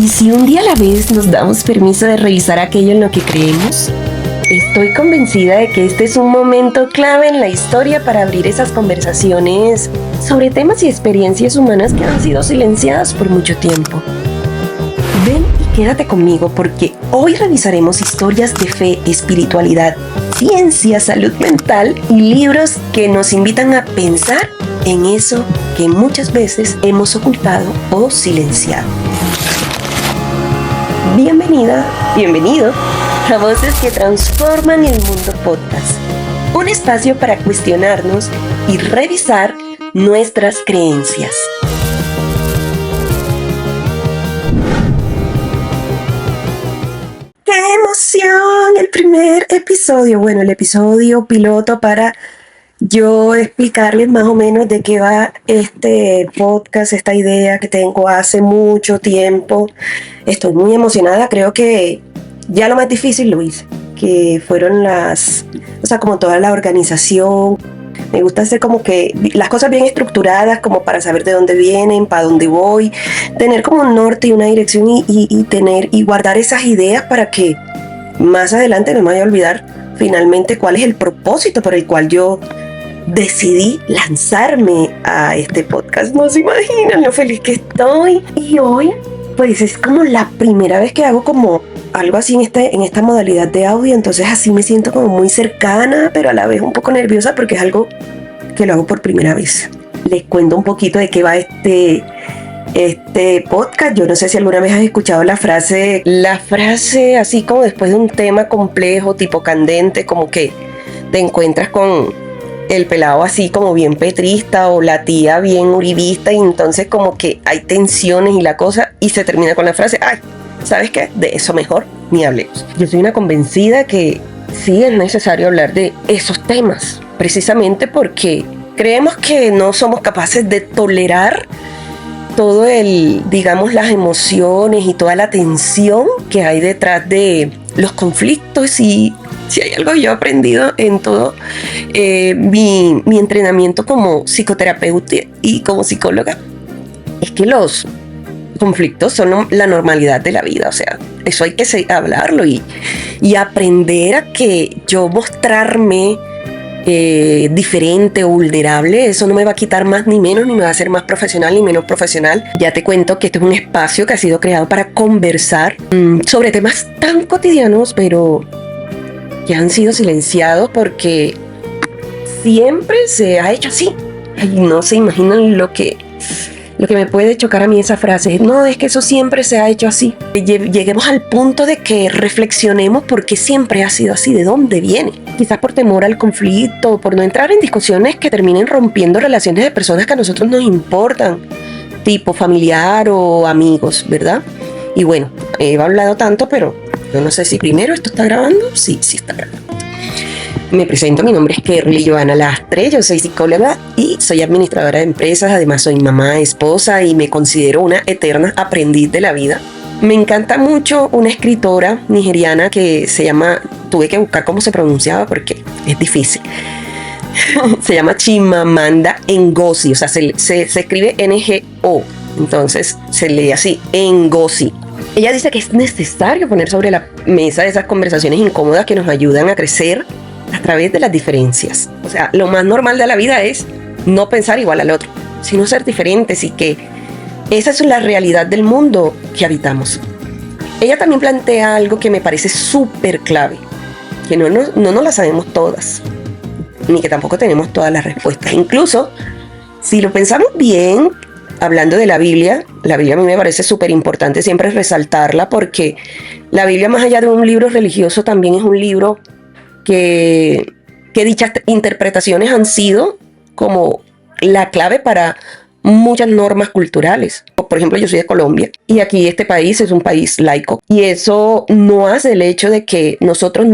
si un día a la vez nos damos permiso de revisar aquello en lo que creemos? Estoy convencida de que este es un momento clave en la historia para abrir esas conversaciones sobre temas y experiencias humanas que han sido silenciadas por mucho tiempo. Ven y quédate conmigo porque hoy revisaremos historias de fe, espiritualidad, ciencia, salud mental y libros que nos invitan a pensar en eso que muchas veces hemos ocultado o silenciado. Bienvenida, bienvenido a Voces que Transforman el Mundo Podcast, un espacio para cuestionarnos y revisar nuestras creencias. ¡Qué emoción! El primer episodio, el episodio piloto para yo explicarles más o menos de qué va este podcast, esta idea que tengo hace mucho tiempo. Estoy muy emocionada, creo que ya lo más difícil lo hice, que fueron como toda la organización. Me gusta hacer como que las cosas bien estructuradas, como para saber de dónde vienen, para dónde voy, tener como un norte y una dirección y guardar esas ideas para que más adelante no me vaya a olvidar finalmente cuál es el propósito por el cual yo decidí lanzarme a este podcast. No se imaginan lo feliz que estoy. Y hoy, pues es como la primera vez que hago como algo así en esta modalidad de audio. Entonces así me siento como muy cercana, pero a la vez un poco nerviosa porque es algo que lo hago por primera vez. Les cuento un poquito de qué va este podcast. Yo no sé si alguna vez has escuchado la frase así como después de un tema complejo, tipo candente, como que te encuentras con el pelado así como bien petrista o la tía bien uribista y entonces como que hay tensiones y la cosa y se termina con la frase, ay, ¿sabes qué? De eso mejor ni hablemos. Yo soy una convencida que sí es necesario hablar de esos temas, precisamente porque creemos que no somos capaces de tolerar todo las emociones y toda la tensión que hay detrás de los conflictos. Y si hay algo que yo he aprendido en todo mi entrenamiento como psicoterapeuta y como psicóloga, es que los conflictos son la normalidad de la vida. O sea, eso hay que hablarlo y aprender a que yo mostrarme diferente o vulnerable, eso no me va a quitar más ni menos, ni me va a hacer más profesional ni menos profesional. Ya te cuento que este es un espacio que ha sido creado para conversar sobre temas tan cotidianos, pero que han sido silenciados porque siempre se ha hecho así. Ay, no se imaginan lo que me puede chocar a mí esa frase. No, es que eso siempre se ha hecho así. Lleguemos al punto de que reflexionemos por qué siempre ha sido así, de dónde viene. Quizás por temor al conflicto, por no entrar en discusiones que terminen rompiendo relaciones de personas que a nosotros nos importan, tipo familiar o amigos, ¿verdad? Y bueno, he hablado tanto, pero yo no sé si primero esto está grabando. Sí está grabando. Me presento, mi nombre es Kerly Joana Lastre, yo soy psicóloga y soy administradora de empresas, además soy mamá, esposa y me considero una eterna aprendiz de la vida. Me encanta mucho una escritora nigeriana que se llama, tuve que buscar cómo se pronunciaba porque es difícil, se llama Chimamanda Ngozi, o sea, se escribe Ngo, entonces se lee así, Ngozi. Ella dice que es necesario poner sobre la mesa esas conversaciones incómodas que nos ayudan a crecer a través de las diferencias. O sea, lo más normal de la vida es no pensar igual al otro, sino ser diferentes y que esa es la realidad del mundo que habitamos. Ella también plantea algo que me parece súper clave, que no nos la sabemos todas, ni que tampoco tenemos todas las respuestas. Incluso, si lo pensamos bien, hablando de la Biblia a mí me parece súper importante siempre resaltarla porque la Biblia, más allá de un libro religioso, también es un libro que dichas interpretaciones han sido como la clave para muchas normas culturales. Por ejemplo, yo soy de Colombia y aquí este país es un país laico y eso no hace el hecho de que nosotros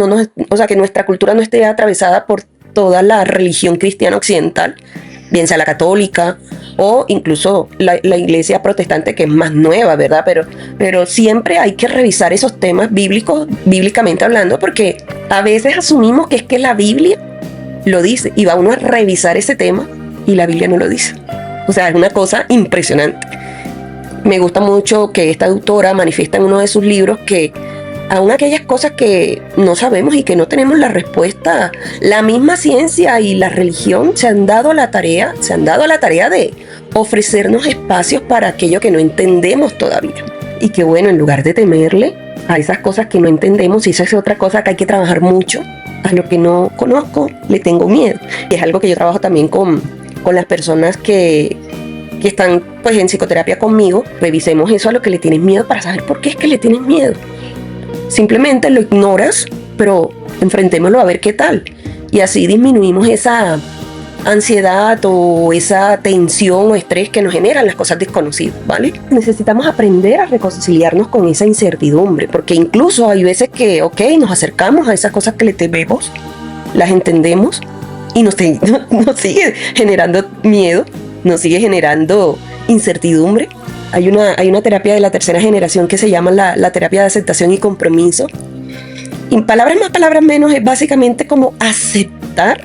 que nuestra cultura no esté atravesada por toda la religión cristiana occidental, bien sea la católica o incluso la iglesia protestante, que es más nueva, ¿verdad? Pero siempre hay que revisar esos temas bíblicamente hablando, porque a veces asumimos que es que la Biblia lo dice y va uno a revisar ese tema y la Biblia no lo dice. O sea, es una cosa impresionante. Me gusta mucho que esta autora manifiesta en uno de sus libros que aún aquellas cosas que no sabemos y que no tenemos la respuesta, la misma ciencia y la religión se han dado la tarea de ofrecernos espacios para aquello que no entendemos todavía. Y que bueno, en lugar de temerle a esas cosas que no entendemos, y esa es otra cosa que hay que trabajar mucho, a lo que no conozco le tengo miedo. Y es algo que yo trabajo también con las personas que están pues en psicoterapia conmigo. Revisemos eso, a lo que le tienes miedo, para saber por qué es que le tienes miedo. Simplemente lo ignoras, pero enfrentémoslo a ver qué tal. Y así disminuimos esa ansiedad o esa tensión o estrés que nos generan las cosas desconocidas, ¿vale? Necesitamos aprender a reconciliarnos con esa incertidumbre, porque incluso hay veces que, nos acercamos a esas cosas que le tememos, las entendemos y nos sigue generando miedo, nos sigue generando incertidumbre. Hay una terapia de la tercera generación que se llama la terapia de aceptación y compromiso. Y palabras más, palabras menos, es básicamente como aceptar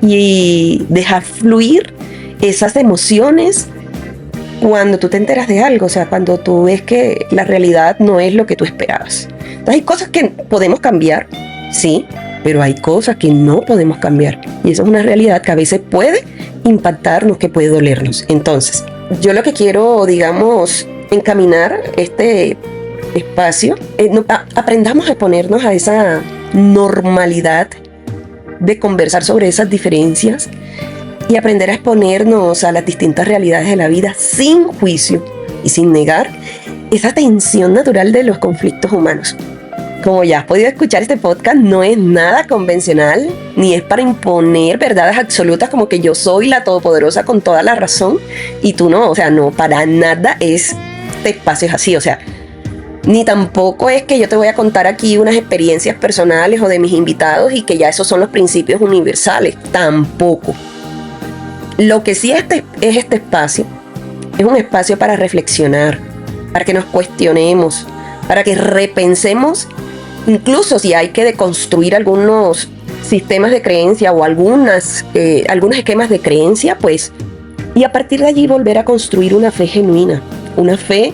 y dejar fluir esas emociones cuando tú te enteras de algo, o sea, cuando tú ves que la realidad no es lo que tú esperabas. Entonces hay cosas que podemos cambiar, sí, pero hay cosas que no podemos cambiar. Y eso es una realidad que a veces puede impactarnos, que puede dolernos. Entonces, yo lo que quiero, digamos, encaminar este espacio, aprendamos a ponernos a esa normalidad de conversar sobre esas diferencias y aprender a exponernos a las distintas realidades de la vida sin juicio y sin negar esa tensión natural de los conflictos humanos. Como ya has podido escuchar, este podcast no es nada convencional, ni es para imponer verdades absolutas como que yo soy la todopoderosa con toda la razón y tú no, o sea, no, para nada este espacio es así, o sea, ni tampoco es que yo te voy a contar aquí unas experiencias personales o de mis invitados y que ya esos son los principios universales, tampoco. Lo que sí es este espacio, es un espacio para reflexionar, para que nos cuestionemos, para que repensemos, incluso si hay que deconstruir algunos sistemas de creencia o algunos esquemas de creencia, pues, y a partir de allí volver a construir una fe genuina, una fe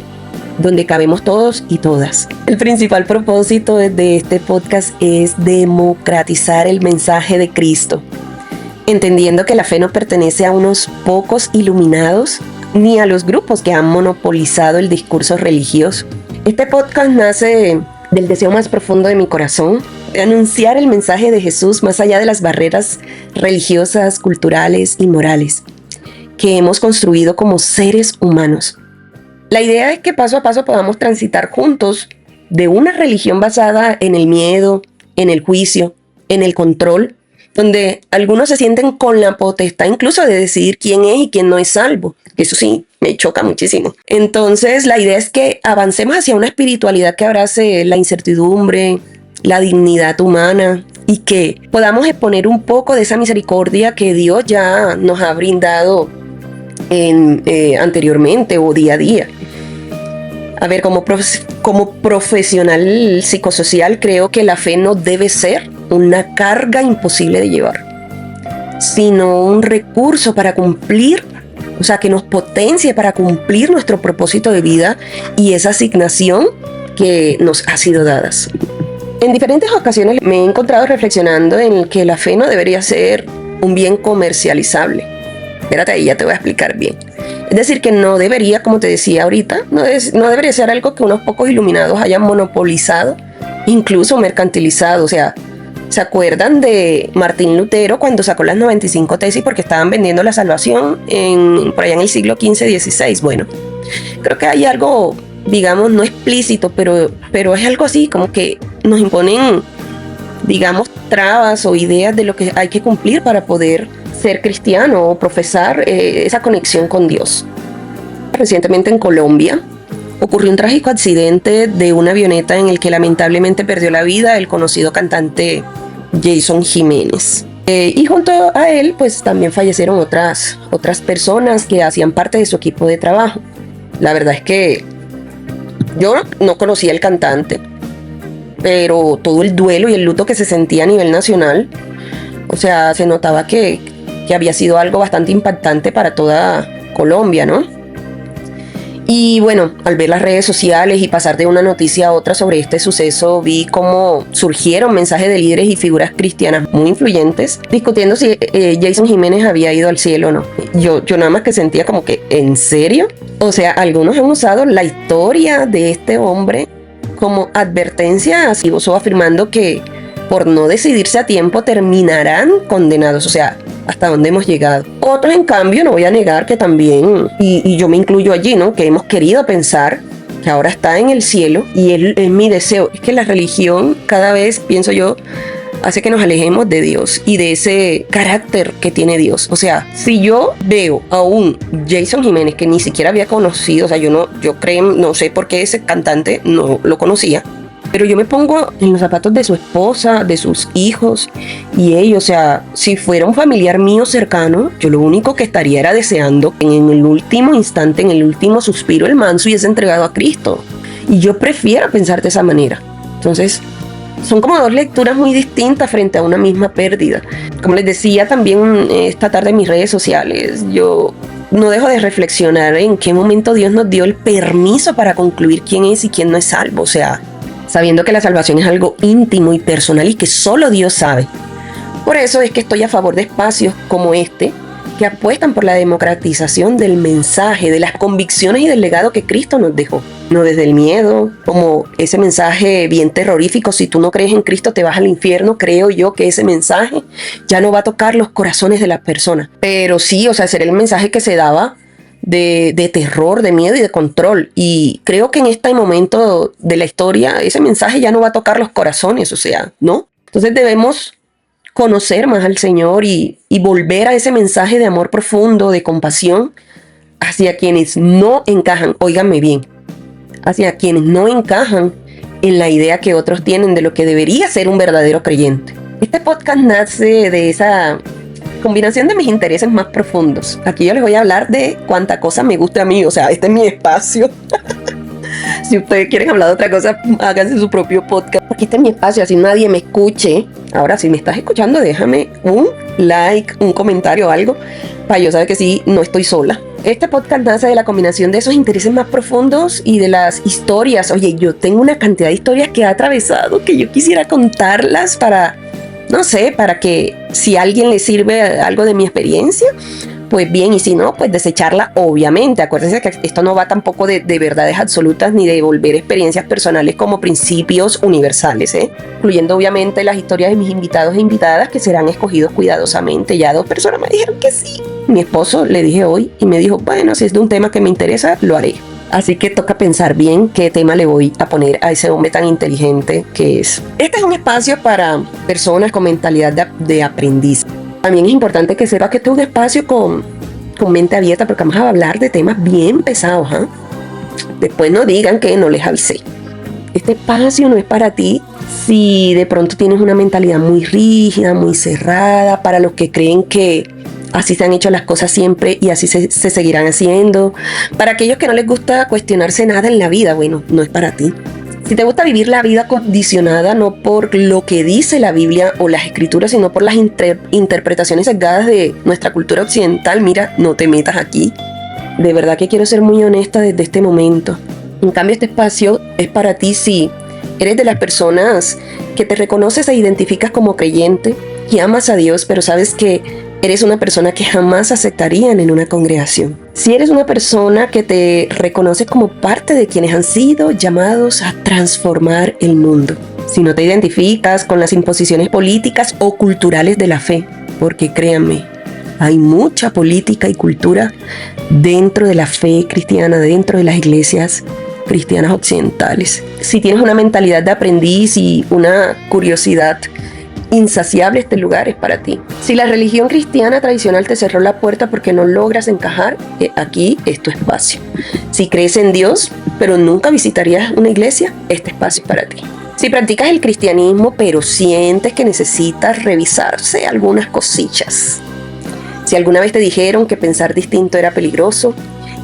donde cabemos todos y todas. El principal propósito de este podcast es democratizar el mensaje de Cristo, entendiendo que la fe no pertenece a unos pocos iluminados ni a los grupos que han monopolizado el discurso religioso. Este podcast nace del deseo más profundo de mi corazón, de anunciar el mensaje de Jesús más allá de las barreras religiosas, culturales y morales que hemos construido como seres humanos. La idea es que paso a paso podamos transitar juntos de una religión basada en el miedo, en el juicio, en el control, donde algunos se sienten con la potestad incluso de decidir quién es y quién no es salvo. Eso sí, me choca muchísimo. Entonces, la idea es que avancemos hacia una espiritualidad que abrace la incertidumbre, la dignidad humana y que podamos exponer un poco de esa misericordia que Dios ya nos ha brindado anteriormente o día a día. A ver, como profesional psicosocial, creo que la fe no debe ser una carga imposible de llevar, sino un recurso para cumplir, o sea, que nos potencie para cumplir nuestro propósito de vida y esa asignación que nos ha sido dada. En diferentes ocasiones me he encontrado reflexionando en que la fe no debería ser un bien comercializable. Espérate ahí, ya te voy a explicar bien. Es decir, que no debería, como te decía ahorita, no debería ser algo que unos pocos iluminados hayan monopolizado, incluso mercantilizado. O sea, ¿se acuerdan de Martín Lutero cuando sacó las 95 tesis porque estaban vendiendo la salvación por allá en el siglo XV-XVI? Bueno, creo que hay algo, digamos, no explícito, pero es algo así, como que nos imponen, digamos, trabas o ideas de lo que hay que cumplir para poder ser cristiano o profesar esa conexión con Dios. Recientemente en Colombia ocurrió un trágico accidente de una avioneta en el que lamentablemente perdió la vida el conocido cantante Jason Jiménez. Y junto a él pues también fallecieron otras personas que hacían parte de su equipo de trabajo. La verdad es que yo no conocía al cantante, pero todo el duelo y el luto que se sentía a nivel nacional, o sea, se notaba que había sido algo bastante impactante para toda Colombia, ¿no? Y bueno, al ver las redes sociales y pasar de una noticia a otra sobre este suceso, vi cómo surgieron mensajes de líderes y figuras cristianas muy influyentes discutiendo si Jason Jiménez había ido al cielo o no. Yo nada más que sentía como que, ¿en serio? O sea, algunos han usado la historia de este hombre como advertencia, así afirmando que por no decidirse a tiempo terminarán condenados. O sea, hasta dónde hemos llegado. Otros, en cambio, no voy a negar que también, y yo me incluyo allí, ¿no? Que hemos querido pensar que ahora está en el cielo, y es mi deseo. Es que la religión cada vez, pienso yo, hace que nos alejemos de Dios y de ese carácter que tiene Dios. O sea, si yo veo a un Jason Jiménez que ni siquiera había conocido, o sea, yo creo, no sé por qué ese cantante no lo conocía, pero yo me pongo en los zapatos de su esposa, de sus hijos y ellos, o sea, si fuera un familiar mío cercano, yo lo único que estaría era deseando que en el último instante, en el último suspiro, el man se hubiese entregado a Cristo. Y yo prefiero pensar de esa manera. Entonces, son como dos lecturas muy distintas frente a una misma pérdida. Como les decía también esta tarde en mis redes sociales, yo no dejo de reflexionar en qué momento Dios nos dio el permiso para concluir quién es y quién no es salvo. O sea, sabiendo que la salvación es algo íntimo y personal y que solo Dios sabe. Por eso es que estoy a favor de espacios como este, que apuestan por la democratización del mensaje, de las convicciones y del legado que Cristo nos dejó. No desde el miedo, como ese mensaje bien terrorífico: si tú no crees en Cristo te vas al infierno. Creo yo que ese mensaje ya no va a tocar los corazones de las personas. Pero sí, o sea, será el mensaje que se daba de terror, de miedo y de control. Y creo que en este momento de la historia ese mensaje ya no va a tocar los corazones, o sea, ¿no? Entonces debemos conocer más al Señor y volver a ese mensaje de amor profundo, de compasión hacia quienes no encajan, óiganme bien, hacia quienes no encajan en la idea que otros tienen de lo que debería ser un verdadero creyente. Este podcast nace de esa combinación de mis intereses más profundos. Aquí yo les voy a hablar de cuánta cosa me gusta a mí, o sea, este es mi espacio. Si ustedes quieren hablar de otra cosa, háganse su propio podcast, porque este es mi espacio, así nadie me escuche. Ahora, si me estás escuchando, déjame un like, un comentario o algo, para yo saber que sí, no estoy sola. Este podcast nace de la combinación de esos intereses más profundos y de las historias. Oye, yo tengo una cantidad de historias que he atravesado que yo quisiera contarlas para, no sé, para que si a alguien le sirve algo de mi experiencia, pues bien, y si no, pues desecharla, obviamente. Acuérdense que esto no va tampoco de verdades absolutas ni de volver experiencias personales como principios universales, incluyendo obviamente las historias de mis invitados e invitadas, que serán escogidos cuidadosamente. Ya 2 personas me dijeron que sí. Mi esposo le dije hoy y me dijo, bueno, si es de un tema que me interesa, lo haré. Así que toca pensar bien qué tema le voy a poner a ese hombre tan inteligente que es. Este es un espacio para personas con mentalidad de aprendiz. También es importante que sepas que este es un espacio con mente abierta, porque vamos a hablar de temas bien pesados. Después no digan que no les avisé. Este espacio no es para ti si de pronto tienes una mentalidad muy rígida, muy cerrada, para los que creen que así se han hecho las cosas siempre y así se seguirán haciendo. Para aquellos que no les gusta cuestionarse nada en la vida, bueno, no es para ti. Si te gusta vivir la vida condicionada no por lo que dice la Biblia o las Escrituras, sino por las interpretaciones sesgadas de nuestra cultura occidental, mira, no te metas aquí. De verdad que quiero ser muy honesta desde este momento. En cambio, este espacio es para ti si eres de las personas que te reconoces e identificas como creyente, que amas a Dios, pero sabes que eres una persona que jamás aceptarían en una congregación. Si eres una persona que te reconoces como parte de quienes han sido llamados a transformar el mundo. Si no te identificas con las imposiciones políticas o culturales de la fe, porque créanme, hay mucha política y cultura dentro de la fe cristiana, dentro de las iglesias cristianas occidentales. Si tienes una mentalidad de aprendiz y una curiosidad insaciable, este lugar es para ti. Si la religión cristiana tradicional te cerró la puerta porque no logras encajar, aquí es tu espacio. Si crees en Dios, pero nunca visitarías una iglesia, este espacio es para ti. Si practicas el cristianismo, pero sientes que necesitas revisarse algunas cosillas. Si alguna vez te dijeron que pensar distinto era peligroso,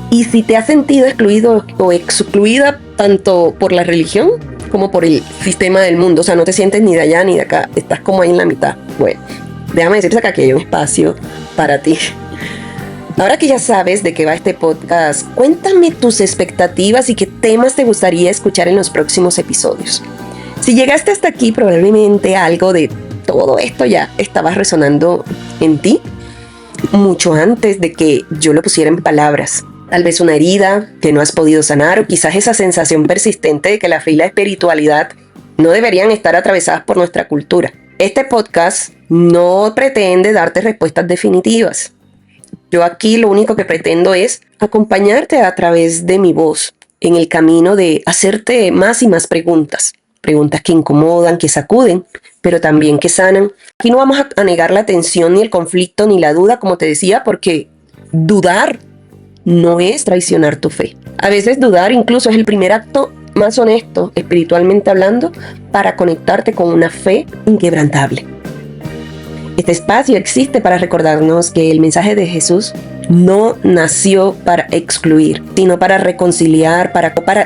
y si te has sentido excluido o excluida tanto por la religión como por el sistema del mundo, o sea, no te sientes ni de allá ni de acá, estás como ahí en la mitad. Bueno, déjame decirte que aquí hay un espacio para ti. Ahora que ya sabes de qué va este podcast, cuéntame tus expectativas y qué temas te gustaría escuchar en los próximos episodios. Si llegaste hasta aquí, probablemente algo de todo esto ya estaba resonando en ti mucho antes de que yo lo pusiera en palabras. Tal vez una herida que no has podido sanar, o quizás esa sensación persistente de que la fe y la espiritualidad no deberían estar atravesadas por nuestra cultura. Este podcast no pretende darte respuestas definitivas. Yo aquí lo único que pretendo es acompañarte a través de mi voz en el camino de hacerte más y más preguntas. Preguntas que incomodan, que sacuden, pero también que sanan. Aquí no vamos a negar la tensión, ni el conflicto, ni la duda, como te decía, porque dudar no es traicionar tu fe. A veces dudar incluso es el primer acto más honesto, espiritualmente hablando, para conectarte con una fe inquebrantable. Este espacio existe para recordarnos que el mensaje de Jesús no nació para excluir, sino para reconciliar,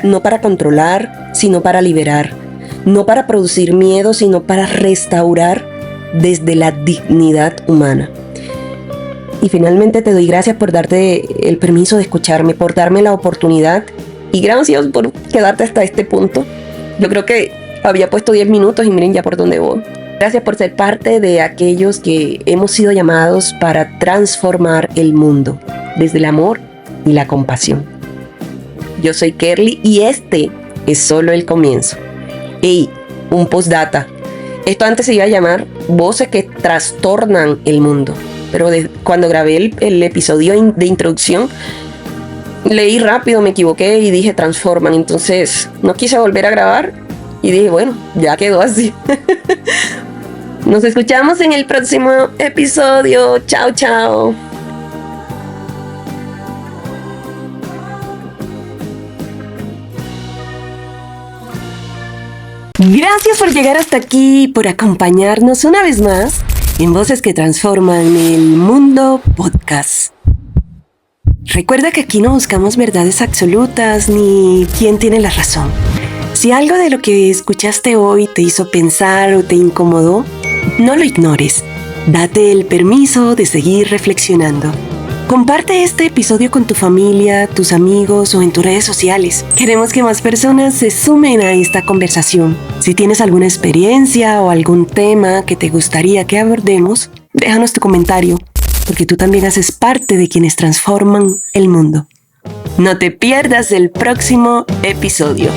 no para controlar, sino para liberar, no para producir miedo, sino para restaurar desde la dignidad humana. Y finalmente te doy gracias por darte el permiso de escucharme, por darme la oportunidad y gracias por quedarte hasta este punto. Yo creo que había puesto 10 minutos y miren ya por dónde voy. Gracias por ser parte de aquellos que hemos sido llamados para transformar el mundo desde el amor y la compasión. Yo soy Kerly y este es solo el comienzo. Y un postdata. Esto antes se iba a llamar Voces que trastornan el mundo. Pero cuando grabé el episodio de introducción, leí rápido, me equivoqué y dije transforman. Entonces no quise volver a grabar y dije, bueno, ya quedó así. Nos escuchamos en el próximo episodio. Chao, chao. Gracias por llegar hasta aquí, por acompañarnos una vez más en Voces que Transforman el Mundo Podcast. Recuerda que aquí no buscamos verdades absolutas ni quién tiene la razón. Si algo de lo que escuchaste hoy te hizo pensar o te incomodó, no lo ignores. Date el permiso de seguir reflexionando. Comparte este episodio con tu familia, tus amigos o en tus redes sociales. Queremos que más personas se sumen a esta conversación. Si tienes alguna experiencia o algún tema que te gustaría que abordemos, déjanos tu comentario, porque tú también haces parte de quienes transforman el mundo. No te pierdas el próximo episodio.